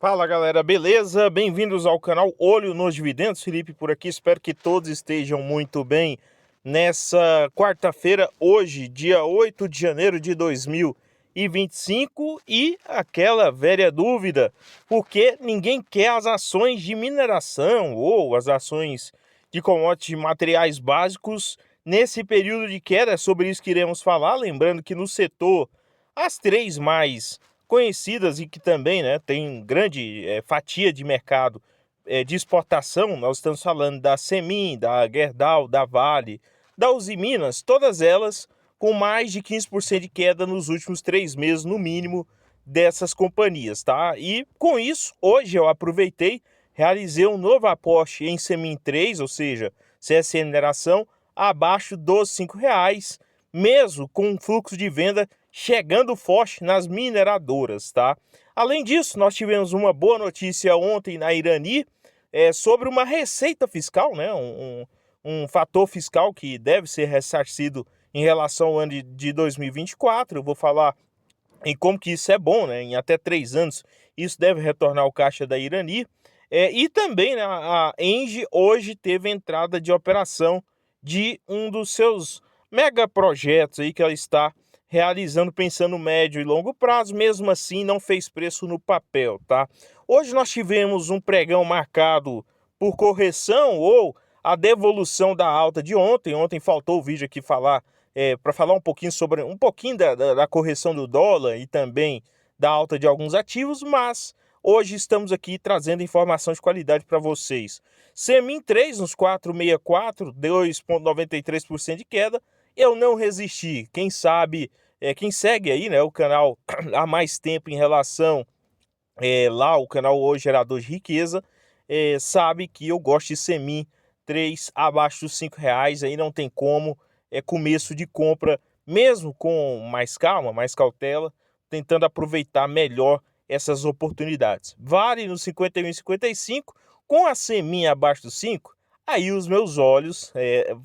Fala galera, beleza? Bem-vindos ao canal Olho nos Dividendos. Felipe por aqui, espero que todos estejam muito bem nessa quarta-feira, hoje, dia 8 de janeiro de 2025. E aquela velha dúvida: por que ninguém quer as ações de mineração ou as ações de commodities de materiais básicos nesse período de queda? É sobre isso que iremos falar. Lembrando que no setor, as três mais conhecidas e que também, né, tem grande fatia de mercado de exportação, nós estamos falando da Semin, da Gerdau, da Vale, da Usiminas, todas elas com mais de 15% de queda nos últimos 3 meses, no mínimo, dessas companhias, tá? E com isso, hoje eu aproveitei, realizei um novo aporte em Semin 3, ou seja, CSN Mineração, abaixo dos R$ 5, mesmo com um fluxo de venda chegando forte nas mineradoras, tá? Além disso, nós tivemos uma boa notícia ontem na Irani sobre uma receita fiscal, né? Um fator fiscal que deve ser ressarcido em relação ao ano de 2024. Eu vou falar em como que isso é bom, né? Em até 3 anos isso deve retornar ao caixa da Irani. E também, né, a Engie hoje teve entrada de operação de um dos seus mega projetos aí que ela está realizando pensando médio e longo prazo. Mesmo assim, não fez preço no papel, tá? Hoje nós tivemos um pregão marcado por correção ou a devolução da alta de ontem. Ontem faltou o vídeo aqui para falar um pouquinho sobre da correção do dólar e também da alta de alguns ativos, mas hoje estamos aqui trazendo informação de qualidade para vocês. Semin 3 nos 464, 2,93% de queda. Eu não resisti. Quem sabe, quem segue aí, né, o canal há mais tempo em relação lá, o canal O Gerador de Riqueza, sabe que eu gosto de Semin 3 abaixo dos R$ 5, aí não tem como, é começo de compra, mesmo com mais calma, mais cautela, tentando aproveitar melhor essas oportunidades. Vale no 51 e 55, com a Semin abaixo dos 5, aí os meus olhos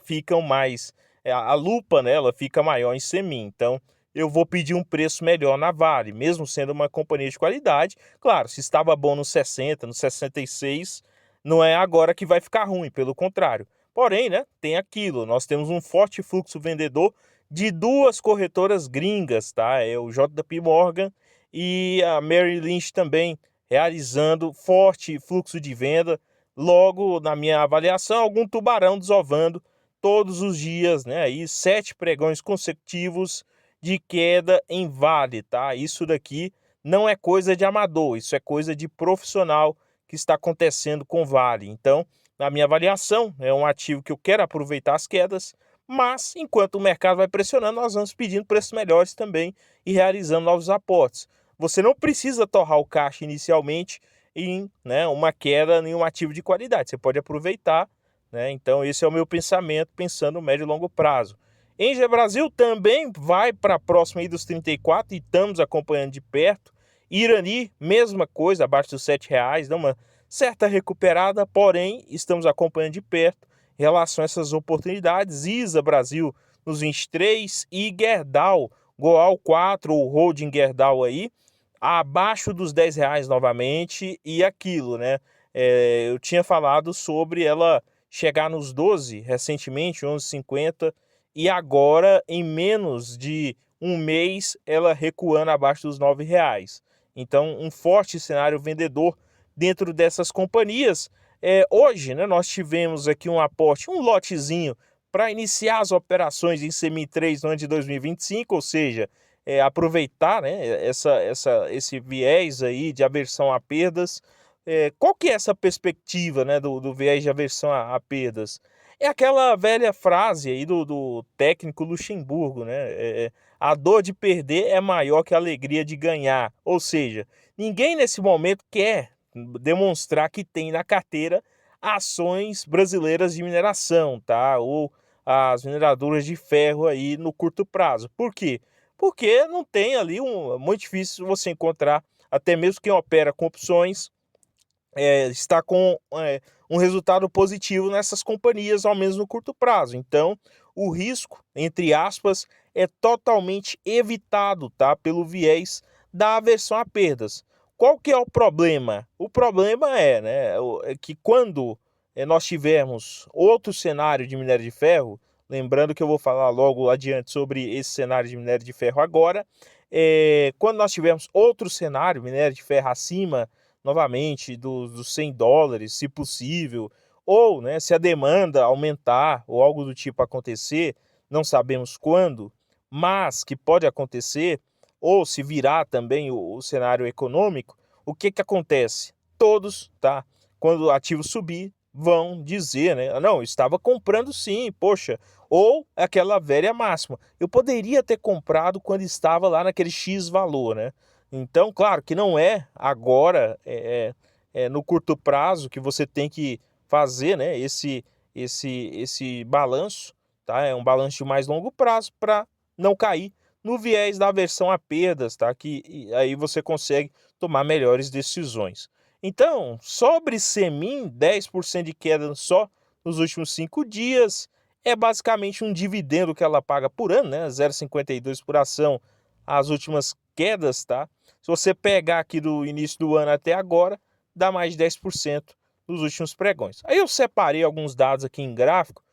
ficam mais, a lupa, né, ela fica maior em Semin, então eu vou pedir um preço melhor na Vale, mesmo sendo uma companhia de qualidade. Claro, se estava bom no 60, no 66, não é agora que vai ficar ruim, pelo contrário. Porém, né, tem aquilo, nós temos um forte fluxo vendedor de duas corretoras gringas, tá? É o JP Morgan e a Merrill Lynch também realizando forte fluxo de venda. Logo, na minha avaliação, algum tubarão desovando todos os dias, né? Aí 7 pregões consecutivos de queda em Vale, tá? Isso daqui não é coisa de amador, isso é coisa de profissional que está acontecendo com Vale. Então, na minha avaliação, é um ativo que eu quero aproveitar as quedas, mas enquanto o mercado vai pressionando, nós vamos pedindo preços melhores também e realizando novos aportes. Você não precisa torrar o caixa inicialmente em, né, uma queda em um ativo de qualidade. Você pode aproveitar, né? Então, esse é o meu pensamento, pensando no médio e longo prazo. Engie Brasil também vai para a próxima aí dos 34 e estamos acompanhando de perto. Irani, mesma coisa, abaixo dos R$ 7, dá uma certa recuperada, porém estamos acompanhando de perto em relação a essas oportunidades. ISA Brasil nos 23 e Gerdau, Goal 4, ou Holding Gerdau aí, abaixo dos R$ 10 novamente. E aquilo, né? Eu tinha falado sobre ela chegar nos 12 recentemente, 11,50, e agora, em menos de um mês, ela recuando abaixo dos R$ 9. Então, um forte cenário vendedor dentro dessas companhias. Hoje, né, nós tivemos aqui um aporte, um lotezinho, para iniciar as operações em Semin 3 no ano de 2025, ou seja, aproveitar, né, esse viés aí de aversão a perdas. Qual que é essa perspectiva, né, do viés de aversão a perdas? É aquela velha frase aí do técnico Luxemburgo, né? A dor de perder é maior que a alegria de ganhar. Ou seja, ninguém nesse momento quer demonstrar que tem na carteira ações brasileiras de mineração, tá? Ou as mineradoras de ferro aí no curto prazo. Por quê? Porque não tem ali muito difícil você encontrar, até mesmo quem opera com opções, está com um resultado positivo nessas companhias, ao menos no curto prazo. Então, o risco, entre aspas, é totalmente evitado, tá? Pelo viés da aversão a perdas. Qual que é o problema? O problema é que quando nós tivermos outro cenário de minério de ferro, lembrando que eu vou falar logo adiante sobre esse cenário de minério de ferro agora, quando nós tivermos outro cenário, minério de ferro acima, novamente, dos $100, se possível, ou né, se a demanda aumentar ou algo do tipo acontecer, não sabemos quando, mas que pode acontecer, ou se virar também o cenário econômico, o que acontece? Todos, tá? Quando o ativo subir, vão dizer, né? Não, estava comprando sim, poxa. Ou aquela velha máxima. Eu poderia ter comprado quando estava lá naquele X valor, né? Então, claro que não é agora, no curto prazo que você tem que fazer, né? Esse balanço, tá? É um balanço de mais longo prazo para não cair no viés da aversão a perdas, tá? Que aí você consegue tomar melhores decisões. Então, sobre Semin, 10% de queda só nos últimos 5 dias, é basicamente um dividendo que ela paga por ano, né? 0,52 por ação as últimas quedas, tá? Se você pegar aqui do início do ano até agora, dá mais de 10% nos últimos pregões. Aí eu separei alguns dados aqui em gráfico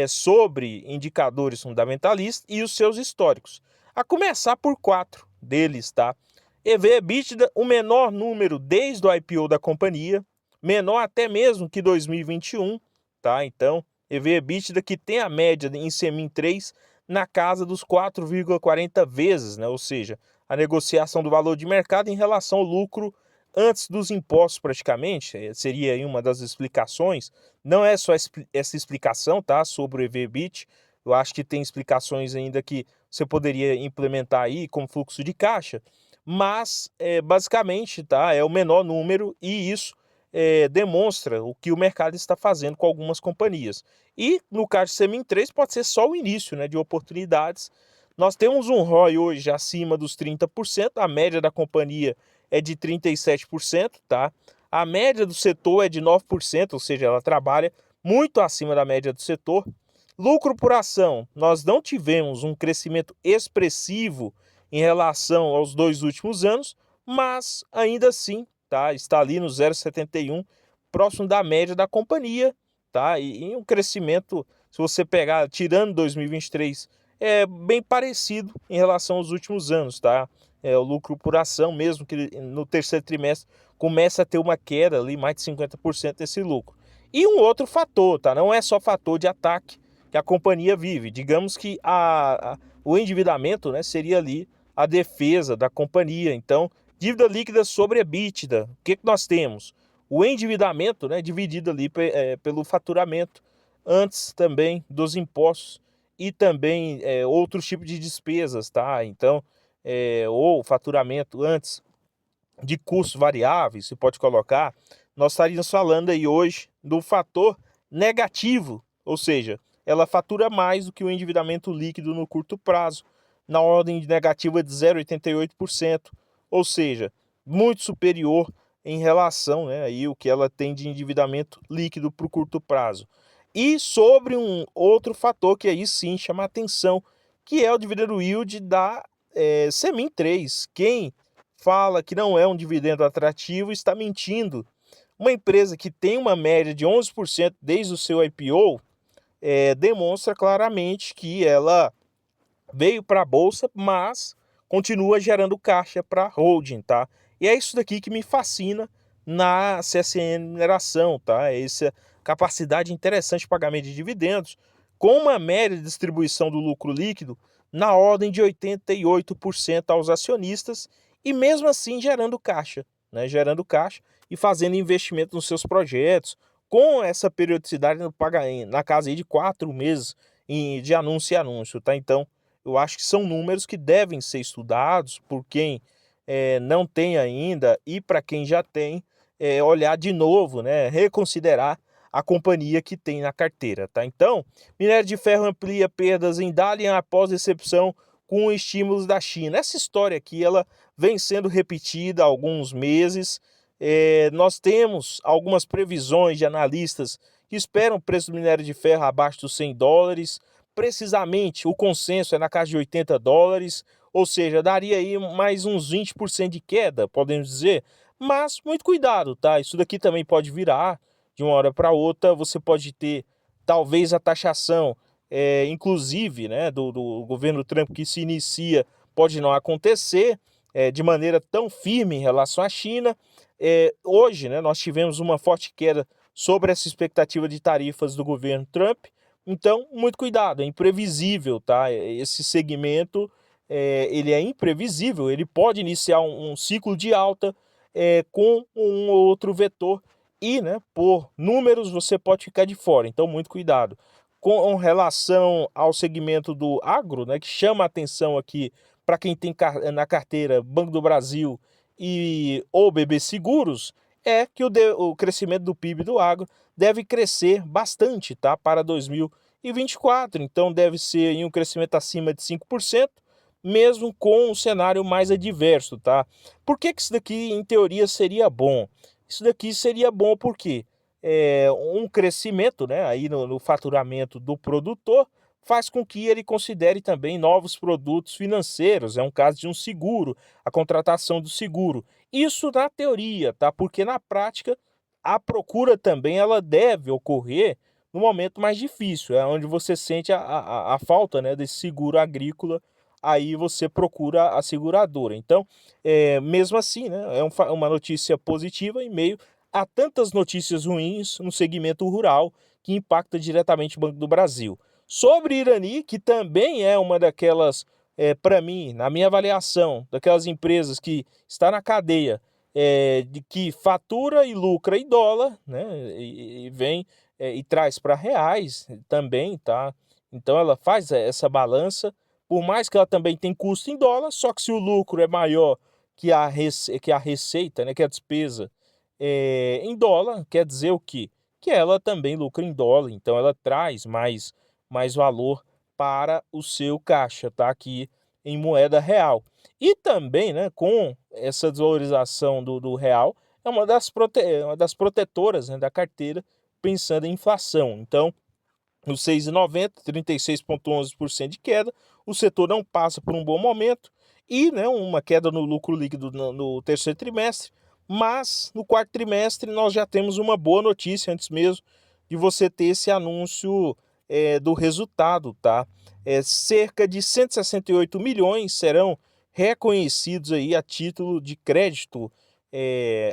sobre indicadores fundamentalistas e os seus históricos. A começar por 4 deles, tá? EV/EBITDA, o menor número desde o IPO da companhia, menor até mesmo que 2021, tá? Então, EV/EBITDA que tem a média em Semin 3 na casa dos 4,40 vezes, né? Ou seja, a negociação do valor de mercado em relação ao lucro antes dos impostos praticamente, seria aí uma das explicações. Não é só essa explicação, tá, sobre o EV/EBITDA, eu acho que tem explicações ainda que você poderia implementar aí como fluxo de caixa, mas basicamente, tá, é o menor número e isso demonstra o que o mercado está fazendo com algumas companhias. E no caso de Semin 3 pode ser só o início, né, de oportunidades. Nós temos um ROI hoje acima dos 30%, a média da companhia é de 37%, tá? A média do setor é de 9%, ou seja, ela trabalha muito acima da média do setor. Lucro por ação, nós não tivemos um crescimento expressivo em relação aos 2 últimos anos, mas ainda assim, tá? Está ali no 0,71, próximo da média da companhia, tá? E um crescimento, se você pegar, tirando 2023, é bem parecido em relação aos últimos anos, tá? O lucro por ação, mesmo que no terceiro trimestre começa a ter uma queda ali, mais de 50% desse lucro. E um outro fator, tá? Não é só fator de ataque que a companhia vive. Digamos que o endividamento, né, seria ali a defesa da companhia. Então, dívida líquida sobre EBITDA. O que nós temos? O endividamento, né, dividido ali pelo faturamento, antes também dos impostos e também outros tipos de despesas, tá? Então, ou faturamento antes de custos variáveis, se pode colocar, nós estaríamos falando aí hoje do fator negativo, ou seja, ela fatura mais do que o endividamento líquido no curto prazo, na ordem de negativa de 0,88%, ou seja, muito superior em relação, né, aí o que ela tem de endividamento líquido para o curto prazo. E sobre um outro fator que aí sim chama a atenção, que é o dividendo yield da Semin 3. Quem fala que não é um dividendo atrativo está mentindo. Uma empresa que tem uma média de 11% desde o seu IPO demonstra claramente que ela veio para a bolsa, mas continua gerando caixa para a holding, tá? E é isso daqui que me fascina na CSN Mineração, tá? Essa capacidade interessante de pagamento de dividendos, com uma média de distribuição do lucro líquido na ordem de 88% aos acionistas e mesmo assim gerando caixa, né? Gerando caixa e fazendo investimento nos seus projetos, com essa periodicidade na casa aí de 4 meses de anúncio e anúncio, tá? Então, eu acho que são números que devem ser estudados por quem não tem ainda e para quem já tem, olhar de novo, né? Reconsiderar a companhia que tem na carteira, tá? Então, minério de ferro amplia perdas em Dalian após decepção com estímulos da China. Essa história aqui, ela vem sendo repetida há alguns meses. Nós temos algumas previsões de analistas que esperam o preço do minério de ferro abaixo dos $100. Precisamente, o consenso é na casa de $80, ou seja, daria aí mais uns 20% de queda, podemos dizer. Mas muito cuidado, tá? Isso daqui também pode virar de uma hora para outra, você pode ter talvez a taxação, inclusive, né, do governo Trump que se inicia, pode não acontecer de maneira tão firme em relação à China. Hoje, né, nós tivemos uma forte queda sobre essa expectativa de tarifas do governo Trump, então muito cuidado, é imprevisível, tá? Esse segmento ele é imprevisível, ele pode iniciar um ciclo de alta com um ou outro vetor e, né, por números você pode ficar de fora, então muito cuidado. Com relação ao segmento do agro, né, que chama a atenção aqui para quem tem na carteira Banco do Brasil e ou BB Seguros, é que o crescimento do PIB do agro deve crescer bastante, tá, para 2024, então deve ser em um crescimento acima de 5%, mesmo com um cenário mais adverso, tá? Por que que isso daqui, em teoria, seria bom? Isso daqui seria bom porque um crescimento, né, aí no faturamento do produtor faz com que ele considere também novos produtos financeiros, é um caso de um seguro, a contratação do seguro. Isso na teoria, tá? Porque na prática a procura também ela deve ocorrer no momento mais difícil, é onde você sente a falta, né, desse seguro agrícola, aí você procura a seguradora. Então, mesmo assim, né, é uma notícia positiva em meio a tantas notícias ruins no segmento rural que impacta diretamente o Banco do Brasil. Sobre Irani, que também é uma daquelas, para mim, na minha avaliação, daquelas empresas que está na cadeia de que fatura e lucra em dólar, né, e vem e traz para reais também, tá? Então ela faz essa balança, por mais que ela também tem custo em dólar, só que se o lucro é maior que a receita, né, que a despesa em dólar, quer dizer o quê? Que ela também lucra em dólar, então ela traz mais valor para o seu caixa, tá? Aqui em moeda real. E também, né, com essa desvalorização do real, é uma das protetoras, né, da carteira, pensando em inflação. Então, no 6,90, 36,11% de queda, o setor não passa por um bom momento e, né, uma queda no lucro líquido no terceiro trimestre, mas no quarto trimestre nós já temos uma boa notícia antes mesmo de você ter esse anúncio do resultado, tá? Cerca de 168 milhões serão reconhecidos aí a título de crédito,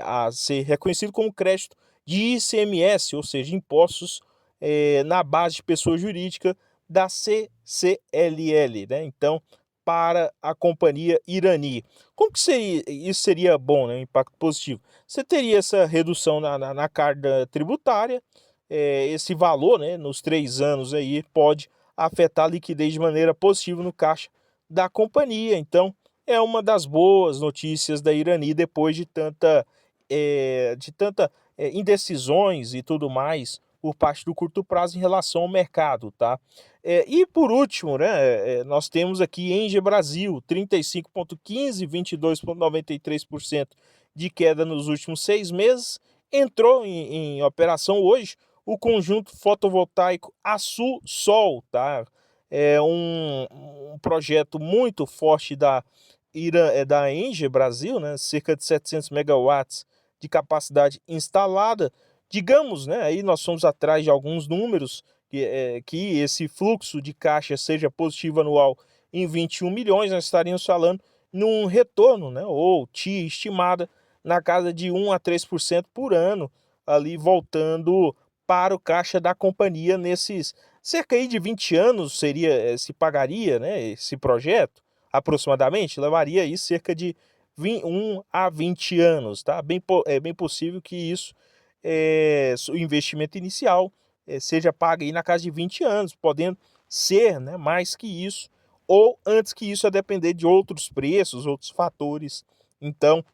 a ser reconhecido como crédito de ICMS, ou seja, impostos na base de pessoa jurídica da CCLL, né? Então, para a companhia Irani. Como que isso seria bom, né? Um impacto positivo? Você teria essa redução na carga tributária, esse valor, né, nos 3 anos aí, pode afetar a liquidez de maneira positiva no caixa da companhia. Então, é uma das boas notícias da Irani depois de tanta indecisões e tudo mais por parte do curto prazo em relação ao mercado, tá? E por último, né, nós temos aqui Engie Brasil, 35,15, 22,93% de queda nos últimos 6 meses. Entrou em operação hoje o conjunto fotovoltaico Açu Sol, tá? É um projeto muito forte da Engie Brasil, né? Cerca de 700 megawatts de capacidade instalada. Digamos, né, aí nós fomos atrás de alguns números que esse fluxo de caixa seja positivo anual em 21 milhões, nós estaríamos falando num retorno, né, ou TIA estimada na casa de 1 a 3% por ano, ali voltando para o caixa da companhia nesses cerca aí de 20 anos se pagaria, né, esse projeto, aproximadamente, levaria aí cerca de 1 a 20 anos, tá? É bem possível que isso o investimento inicial seja pago aí na casa de 20 anos, podendo ser, né, mais que isso, ou antes que isso, a depender de outros preços, outros fatores. Então,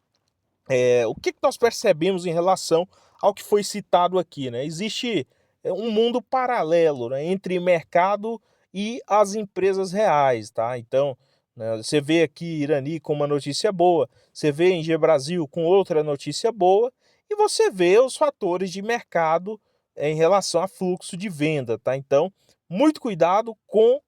o que nós percebemos em relação ao que foi citado aqui, né? Existe um mundo paralelo, né, entre mercado e as empresas reais, tá? Então, né, você vê aqui Irani com uma notícia boa, você vê Engie Brasil com outra notícia boa, e você vê os fatores de mercado em relação a fluxo de venda, tá? Então, muito cuidado com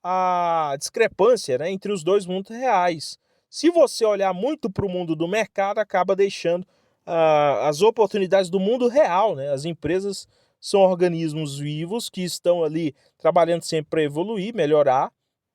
a discrepância, né, entre os dois mundos reais. Se você olhar muito para o mundo do mercado, acaba deixando as oportunidades do mundo real, né? As empresas são organismos vivos que estão ali trabalhando sempre para evoluir, melhorar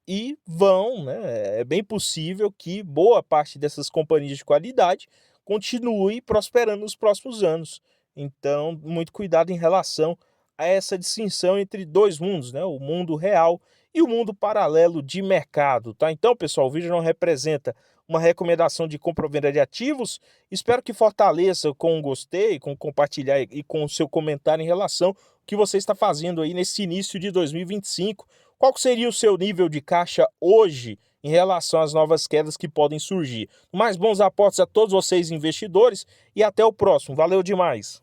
e vão, né? É bem possível que boa parte dessas companhias de qualidade continue prosperando nos próximos anos. Então, muito cuidado em relação a essa distinção entre dois mundos, né? O mundo real e o mundo paralelo de mercado, tá? Então, pessoal, o vídeo não representa uma recomendação de compra ou venda de ativos. Espero que fortaleça com um gostei, com compartilhar e com o seu comentário em relação ao que você está fazendo aí nesse início de 2025. Qual seria o seu nível de caixa hoje em relação às novas quedas que podem surgir? Mais bons aportes a todos vocês investidores e até o próximo. Valeu demais!